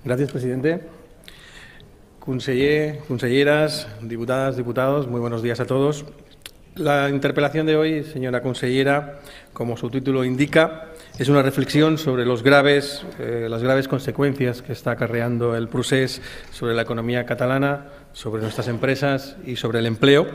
Gràcies, presidente. Conseller, conselleras, diputadas, diputados, muy buenos días a todos. La interpelación de hoy, señora consellera, como su título indica, es una reflexión sobre las graves consecuencias que está acarreando el procés sobre la economía catalana, sobre nuestras empresas y sobre el empleo.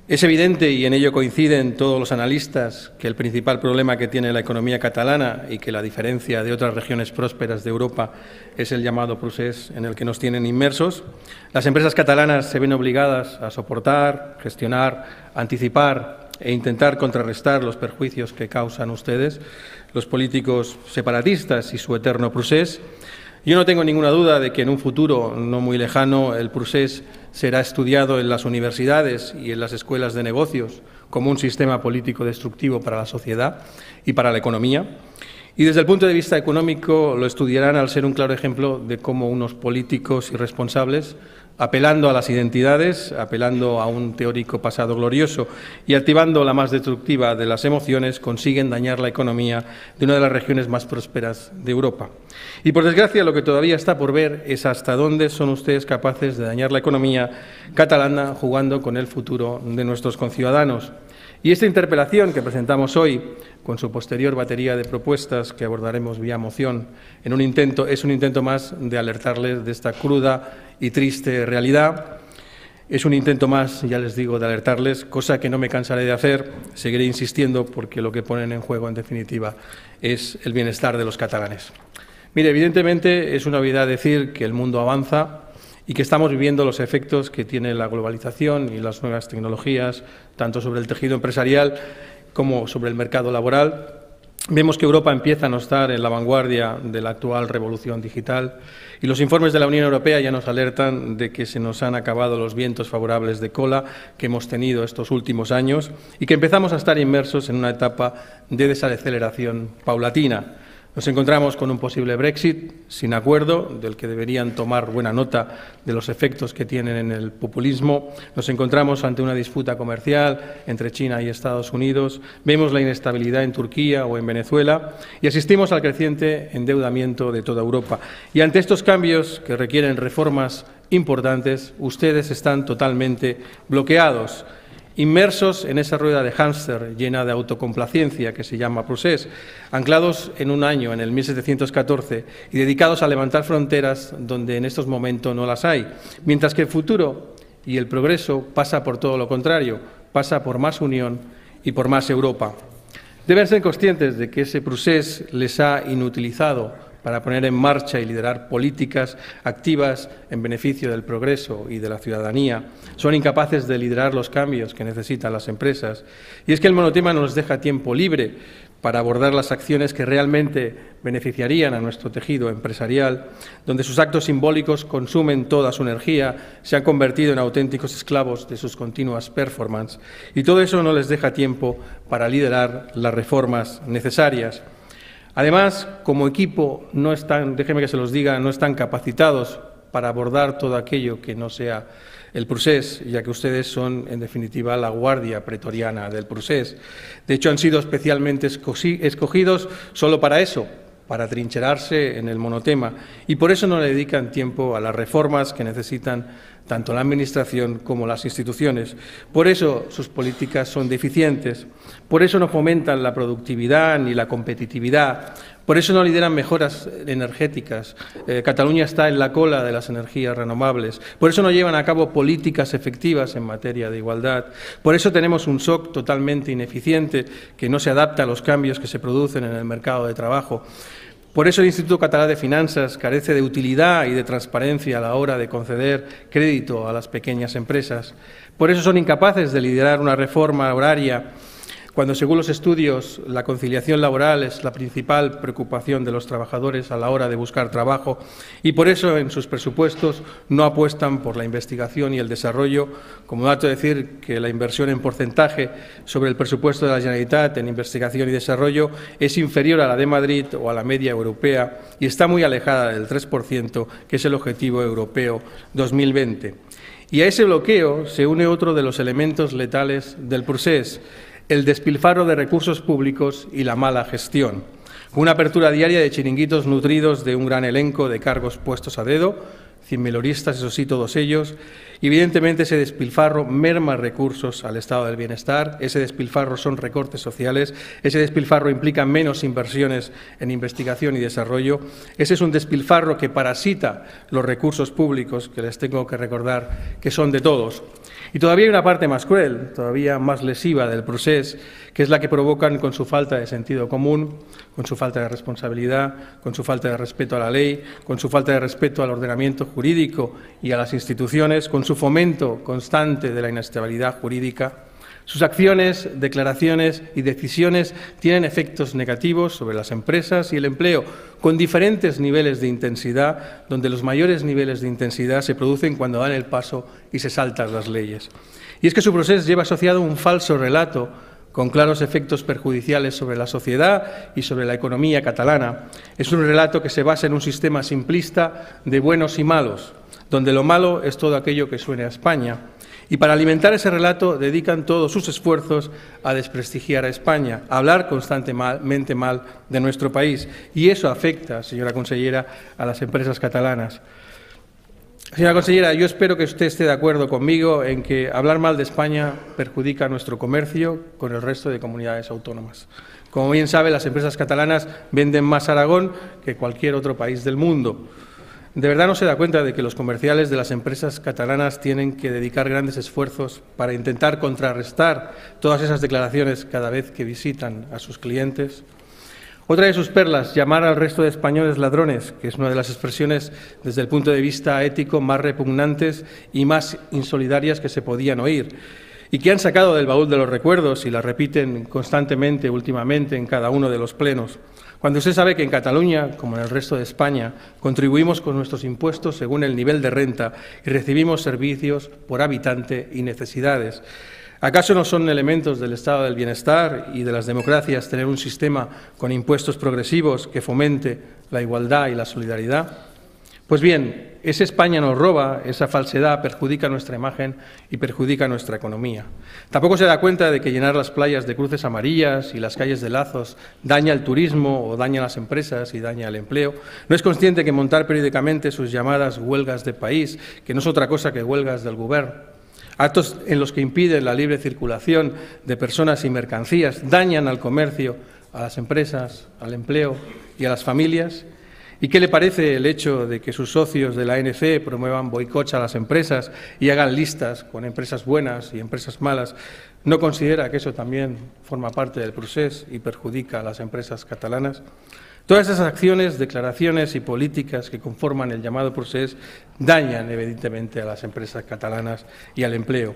Es evidente, y en ello coinciden todos los analistas, que el principal problema que tiene la economía catalana y que la diferencia de otras regiones prósperas de Europa es el llamado procés en el que nos tienen inmersos. Las empresas catalanas se ven obligadas a soportar, gestionar, anticipar e intentar contrarrestar los perjuicios que causan ustedes, los políticos separatistas y su eterno procés. Yo no tengo ninguna duda de que en un futuro no muy lejano el procés será estudiado en las universidades y en las escuelas de negocios como un sistema político destructivo para la sociedad y para la economía. Y desde el punto de vista económico lo estudiarán al ser un claro ejemplo de cómo unos políticos irresponsables, apelando a las identidades, apelando a un teórico pasado glorioso y activando la más destructiva de las emociones, consiguen dañar la economía de una de las regiones más prósperas de Europa. Y, por desgracia, lo que todavía está por ver es hasta dónde son ustedes capaces de dañar la economía catalana jugando con el futuro de nuestros conciudadanos. Y esta interpelación que presentamos hoy, con su posterior batería de propuestas que abordaremos vía moción, es un intento más de alertarles de esta cruda y triste realidad. Es un intento más, ya les digo, de alertarles, cosa que no me cansaré de hacer, seguiré insistiendo porque lo que ponen en juego, en definitiva, es el bienestar de los catalanes. Mire, evidentemente es una obviedad decir que el mundo avanza y que estamos viviendo los efectos que tiene la globalización y las nuevas tecnologías, tanto sobre el tejido empresarial como sobre el mercado laboral. Vemos que Europa empieza a no estar en la vanguardia de la actual revolución digital y los informes de la Unión Europea ya nos alertan de que se nos han acabado los vientos favorables de cola que hemos tenido estos últimos años y que empezamos a estar inmersos en una etapa de desaceleración paulatina. Nos encontramos con un posible Brexit sin acuerdo, del que deberían tomar buena nota de los efectos que tienen en el populismo. Nos encontramos ante una disputa comercial entre China y Estados Unidos. Vemos la inestabilidad en Turquía o en Venezuela y asistimos al creciente endeudamiento de toda Europa. Y ante estos cambios que requieren reformas importantes, ustedes están totalmente bloqueados, inmersos en esa rueda de hámster llena de autocomplacencia que se llama procés, anclados en un año, en el 1714, y dedicados a levantar fronteras donde en estos momentos no las hay, mientras que el futuro y el progreso pasa por todo lo contrario, pasa por más unión y por más Europa. Deben ser conscientes de que ese procés les ha inutilizado para poner en marcha y liderar políticas activas en beneficio del progreso y de la ciudadanía. Son incapaces de liderar los cambios que necesitan las empresas. Y es que el monotema no les deja tiempo libre para abordar las acciones que realmente beneficiarían a nuestro tejido empresarial, donde sus actos simbólicos consumen toda su energía, se han convertido en auténticos esclavos de sus continuas performances. Y todo eso no les deja tiempo para liderar las reformas necesarias. Además, como equipo, no están, déjenme que se los diga, no están capacitados para abordar todo aquello que no sea el procés, ya que ustedes son, en definitiva, la guardia pretoriana del procés. De hecho, han sido especialmente escogidos solo para eso, para trincherarse en el monotema, y por eso no le dedican tiempo a las reformas que necesitan tanto la Administración como las instituciones. Por eso sus políticas son deficientes, por eso no fomentan la productividad ni la competitividad, por eso no lideran mejoras energéticas. Cataluña está en la cola de las energías renovables, por eso no llevan a cabo políticas efectivas en materia de igualdad, por eso tenemos un SOC totalmente ineficiente que no se adapta a los cambios que se producen en el mercado de trabajo. Por eso el Instituto Català de Finanzas carece de utilidad y de transparencia a la hora de conceder crédito a las pequeñas empresas. Por eso son incapaces de liderar una reforma horaria cuando, según los estudios, la conciliación laboral es la principal preocupación de los trabajadores a la hora de buscar trabajo, y por eso en sus presupuestos no apuestan por la investigación y el desarrollo. Como dato decir que la inversión en porcentaje sobre el presupuesto de la Generalitat en investigación y desarrollo es inferior a la de Madrid o a la media europea y está muy alejada del 3%, que es el objetivo europeo 2020. Y a ese bloqueo se une otro de los elementos letales del procés, el despilfarro de recursos públicos y la mala gestión. con una apertura diaria de chiringuitos nutridos de un gran elenco de cargos puestos a dedo, 100 miloristas, eso sí, todos ellos. Evidentemente, ese despilfarro merma recursos al estado del bienestar, ese despilfarro son recortes sociales, ese despilfarro implica menos inversiones en investigación y desarrollo, ese es un despilfarro que parasita los recursos públicos, que les tengo que recordar que son de todos. Y todavía hay una parte más cruel, todavía más lesiva del procés, que es la que provocan con su falta de sentido común, con su falta de responsabilidad, con su falta de respeto a la ley, con su falta de respeto al ordenamiento jurídico y a las instituciones, con su fomento constante de la inestabilidad jurídica. Sus acciones, declaraciones y decisiones tienen efectos negativos sobre las empresas y el empleo, con diferentes niveles de intensidad, donde los mayores niveles de intensidad se producen cuando dan el paso y se saltan las leyes. Y es que su proceso lleva asociado un falso relato con claros efectos perjudiciales sobre la sociedad y sobre la economía catalana. Es un relato que se basa en un sistema simplista de buenos y malos, donde lo malo es todo aquello que suene a España. Y para alimentar ese relato dedican todos sus esfuerzos a desprestigiar a España, a hablar constantemente mal de nuestro país. Y eso afecta, señora consellera, a las empresas catalanas. Señora consellera, yo espero que usted esté de acuerdo conmigo en que hablar mal de España perjudica nuestro comercio con el resto de comunidades autónomas. Como bien sabe, las empresas catalanas venden más a Aragón que cualquier otro país del mundo. ¿De verdad no se da cuenta de que los comerciales de las empresas catalanas tienen que dedicar grandes esfuerzos para intentar contrarrestar todas esas declaraciones cada vez que visitan a sus clientes? Otra de sus perlas, llamar al resto de españoles ladrones, que es una de las expresiones desde el punto de vista ético más repugnantes y más insolidarias que se podían oír, y que han sacado del baúl de los recuerdos y la repiten constantemente, últimamente, en cada uno de los plenos. Cuando usted sabe que en Cataluña, como en el resto de España, contribuimos con nuestros impuestos según el nivel de renta y recibimos servicios por habitante y necesidades. ¿Acaso no son elementos del estado del bienestar y de las democracias tener un sistema con impuestos progresivos que fomente la igualdad y la solidaridad? Pues bien, esa España nos roba, esa falsedad perjudica nuestra imagen y perjudica nuestra economía. Tampoco se da cuenta de que llenar las playas de cruces amarillas y las calles de lazos daña el turismo o daña las empresas y daña el empleo. No es consciente que montar periódicamente sus llamadas huelgas de país, que no es otra cosa que huelgas del Gobierno, actos en los que impiden la libre circulación de personas y mercancías, dañan al comercio, a las empresas, al empleo y a las familias. ¿Y qué le parece el hecho de que sus socios de la ANC promuevan boicots a las empresas y hagan listas con empresas buenas y empresas malas? ¿No considera que eso también forma parte del procés y perjudica a las empresas catalanas? Todas esas acciones, declaraciones y políticas que conforman el llamado procés dañan evidentemente a las empresas catalanas y al empleo.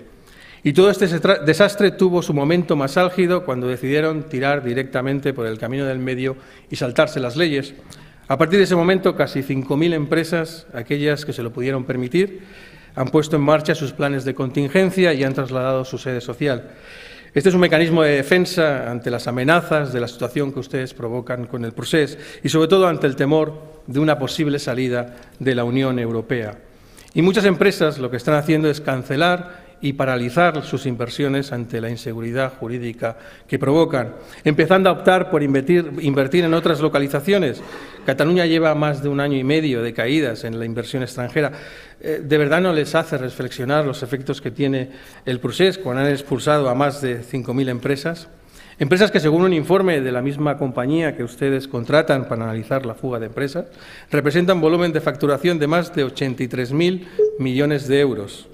Y todo este desastre tuvo su momento más álgido cuando decidieron tirar directamente por el camino del medio y saltarse las leyes. A partir de ese momento, casi 5.000 empresas, aquellas que se lo pudieron permitir, han puesto en marcha sus planes de contingencia y han trasladado su sede social. Este es un mecanismo de defensa ante las amenazas de la situación que ustedes provocan con el procés y, sobre todo, ante el temor de una posible salida de la Unión Europea. Y muchas empresas lo que están haciendo es cancelar y paralizar sus inversiones ante la inseguridad jurídica que provocan, empezando a optar por invertir en otras localizaciones. Cataluña lleva más de 1 año y medio de caídas en la inversión extranjera. ¿De verdad no les hace reflexionar los efectos que tiene el procés cuando han expulsado a más de 5.000 empresas? Empresas que, según un informe de la misma compañía que ustedes contratan para analizar la fuga de empresas, representan un volumen de facturación de más de 83.000 millones de euros.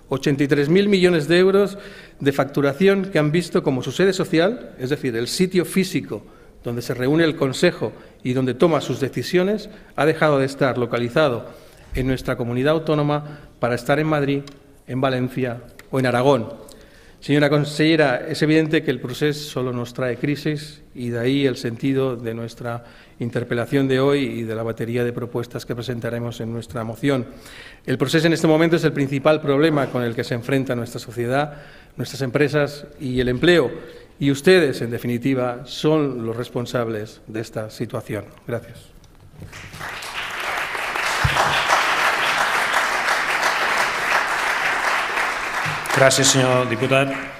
83.000 millones de euros de facturación que han visto como su sede social, es decir, el sitio físico donde se reúne el Consejo y donde toma sus decisiones, ha dejado de estar localizado en nuestra comunidad autónoma para estar en Madrid, en Valencia o en Aragón. Señora consellera, es evidente que el procés solo nos trae crisis y de ahí el sentido de nuestra interpelación de hoy y de la batería de propuestas que presentaremos en nuestra moción. El procés en este momento es el principal problema con el que se enfrenta nuestra sociedad, nuestras empresas y el empleo. Y ustedes, en definitiva, son los responsables de esta situación. Gracias. Gràcies, senyor diputat.